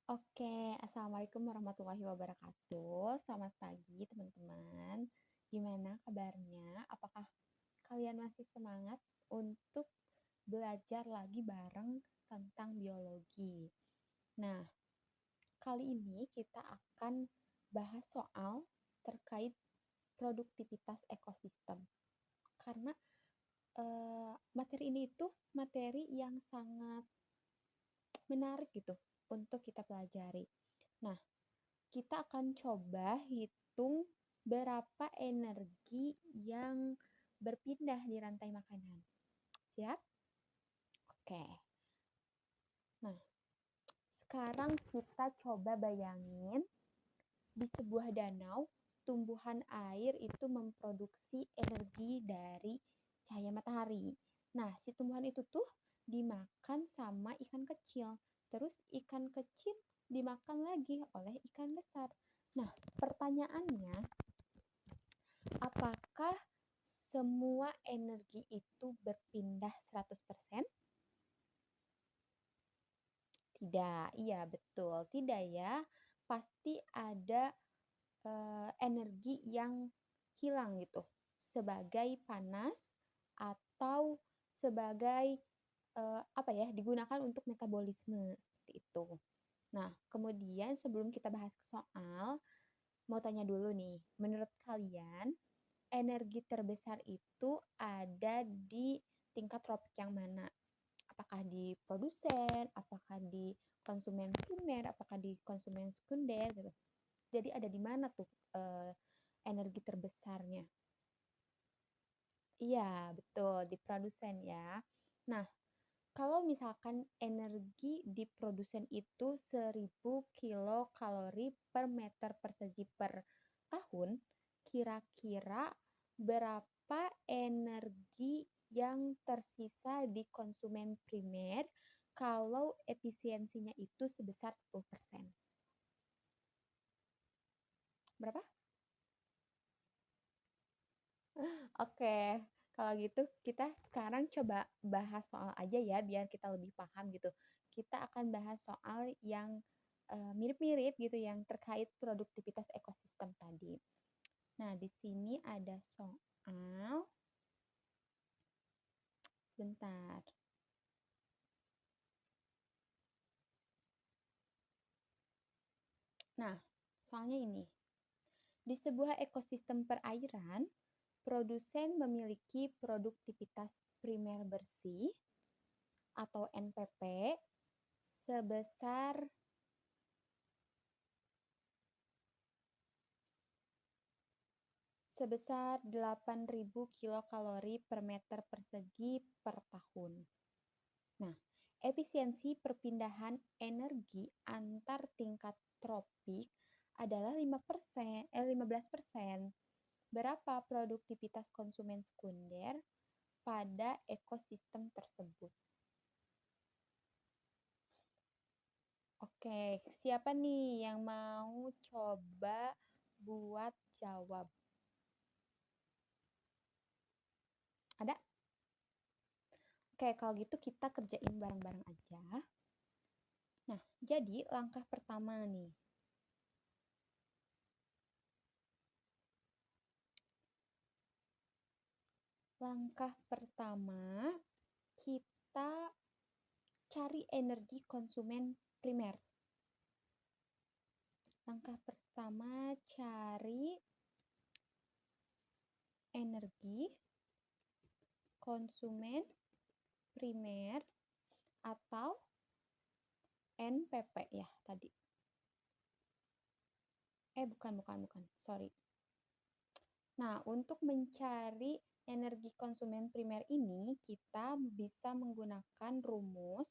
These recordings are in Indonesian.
Oke, Assalamualaikum warahmatullahi wabarakatuh. Selamat pagi, teman-teman. Gimana kabarnya? Apakah kalian masih semangat untuk belajar lagi bareng tentang biologi? Nah, kali ini kita akan bahas soal terkait produktivitas ekosistem. Karena materi ini itu materi yang sangat menarik gitu untuk kita pelajari. Nah, kita akan coba hitung berapa energi yang berpindah di rantai makanan. Siap? Oke. Nah, sekarang kita coba bayangin di sebuah danau, tumbuhan air itu memproduksi energi dari cahaya matahari. Nah, si tumbuhan itu tuh dimakan sama ikan kecil. Terus ikan kecil dimakan lagi oleh ikan besar. Nah, pertanyaannya, apakah semua energi itu berpindah 100%? Tidak, iya betul. Tidak ya. Pasti ada energi yang hilang gitu. Sebagai panas atau sebagai apa ya, digunakan untuk metabolisme seperti itu. Nah, kemudian sebelum kita bahas ke soal, mau tanya dulu nih, menurut kalian energi terbesar itu ada di tingkat tropik yang mana? Apakah di produsen, apakah di konsumen primer, apakah di konsumen sekunder gitu. Jadi ada di mana tuh energi terbesarnya? Iya, betul, di produsen ya. Nah, kalau misalkan energi di produsen itu 1000 kilokalori per meter persegi per tahun, kira-kira berapa energi yang tersisa di konsumen primer kalau efisiensinya itu sebesar 10%? Berapa? Oke, kalau gitu kita sekarang coba bahas soal aja ya biar kita lebih paham gitu. Kita akan bahas soal yang mirip-mirip gitu yang terkait produktivitas ekosistem tadi. Nah, di sini ada soal, sebentar. Nah, soalnya ini. Di sebuah ekosistem perairan, produsen memiliki produktivitas primer bersih atau NPP sebesar sebesar 8.000 kilokalori per meter persegi per tahun. Nah, efisiensi perpindahan energi antar tingkat tropik adalah 15%. Berapa produktivitas konsumen sekunder pada ekosistem tersebut? Oke, siapa nih yang mau coba buat jawab? Ada? Oke, kalau gitu kita kerjain bareng-bareng aja. Nah, jadi langkah pertama nih. Langkah pertama, kita cari energi konsumen primer. Langkah pertama, cari energi konsumen primer atau NPP ya tadi. Bukan. Sorry. Nah, untuk mencari energi konsumen primer ini, kita bisa menggunakan rumus.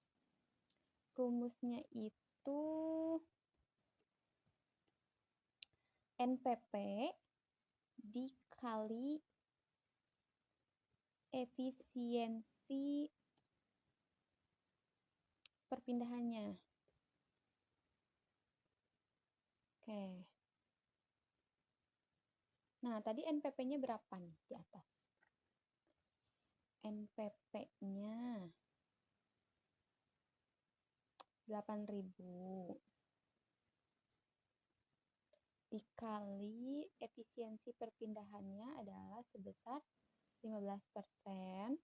Rumusnya itu NPP dikali efisiensi perpindahannya. Oke. Nah, tadi NPP-nya berapa nih di atas? NPP-nya 8.000. dikali efisiensi perpindahannya adalah sebesar 15%.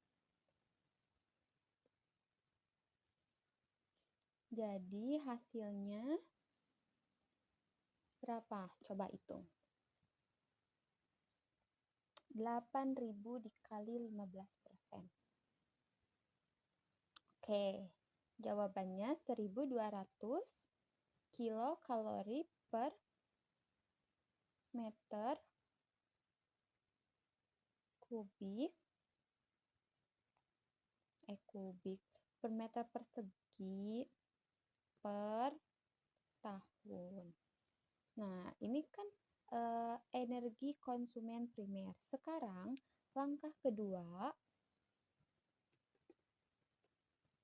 Jadi hasilnya berapa? Coba hitung. 8.000 dikali 15%. Oke, jawabannya 1.200 kilokalori per meter kubik per meter persegi per tahun. Nah, ini kan energi konsumen primer. Sekarang langkah kedua,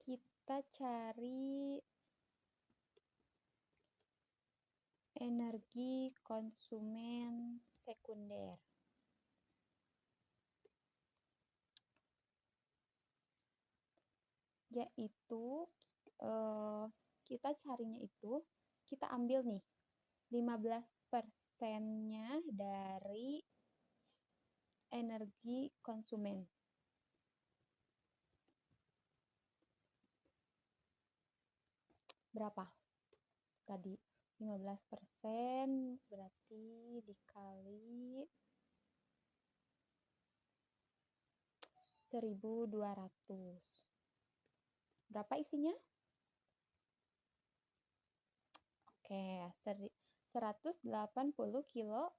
kita cari energi konsumen sekunder. Yaitu kita carinya itu, kita ambil nih 15%-nya dari energi konsumen. Berapa? Tadi 15% berarti dikali 1.200. Berapa isinya? Oke, 180 kilokalori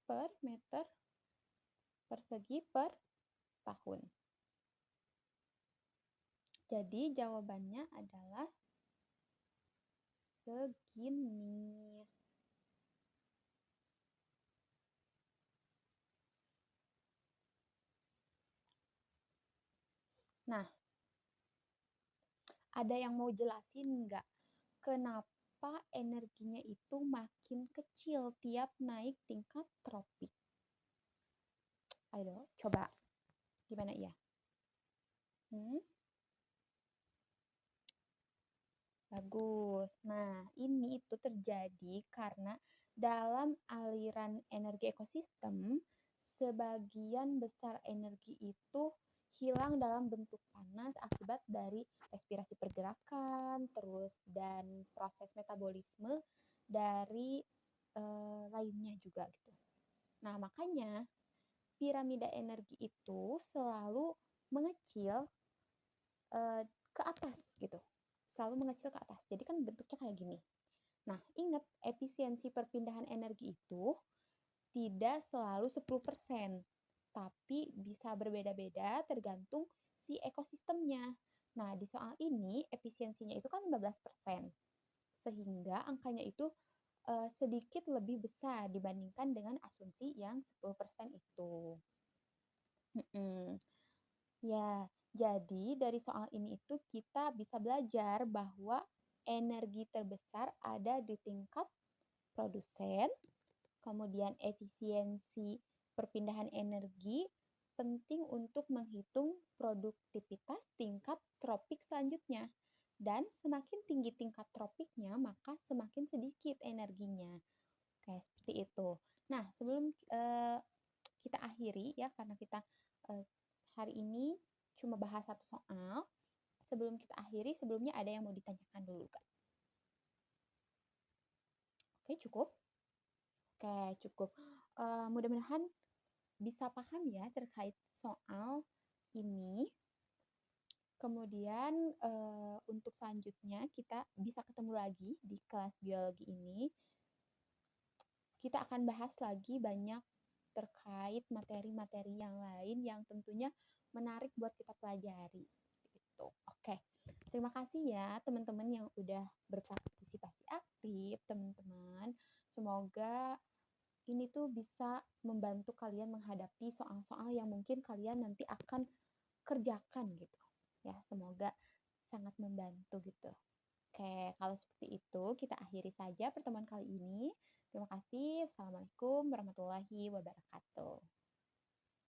per meter persegi per tahun. Jadi jawabannya adalah segini. Nah, ada yang mau jelasin nggak? Kenapa energinya itu makin kecil tiap naik tingkat tropik? Ayo, coba. Gimana ya? Bagus. Nah, ini itu terjadi karena dalam aliran energi ekosistem, sebagian besar energi itu hilang dalam bentuk panas akibat dari respirasi pergerakan, terus dan proses metabolisme dari lainnya juga gitu. Nah, makanya piramida energi itu selalu mengecil ke atas gitu. Selalu mengecil ke atas. Jadi kan bentuknya kayak gini. Nah, ingat efisiensi perpindahan energi itu tidak selalu 10%, tapi bisa berbeda-beda tergantung si ekosistemnya. Nah, di soal ini efisiensinya itu kan 15%. Sehingga angkanya itu sedikit lebih besar dibandingkan dengan asumsi yang 10% itu. Ya, jadi dari soal ini itu kita bisa belajar bahwa energi terbesar ada di tingkat produsen, kemudian efisiensi perpindahan energi penting untuk menghitung produktivitas tingkat tropik selanjutnya. Dan semakin tinggi tingkat tropiknya, maka semakin sedikit energinya. Oke, seperti itu. Nah, sebelum kita akhiri ya, karena kita hari ini cuma bahas satu soal. Sebelum kita akhiri, sebelumnya ada yang mau ditanyakan dulu, Kak? Oke, cukup? Oke, cukup. Mudah-mudahan bisa paham ya terkait soal ini. Kemudian untuk selanjutnya kita bisa ketemu lagi di kelas biologi ini. Kita akan bahas lagi banyak terkait materi-materi yang lain yang tentunya menarik buat kita pelajari. Seperti itu. Oke. Terima kasih ya teman-teman yang udah berpartisipasi aktif, teman-teman. Semoga ini tuh bisa membantu kalian menghadapi soal-soal yang mungkin kalian nanti akan kerjakan gitu. Ya, semoga sangat membantu gitu. Oke, kalau seperti itu kita akhiri saja pertemuan kali ini. Terima kasih. Assalamualaikum warahmatullahi wabarakatuh.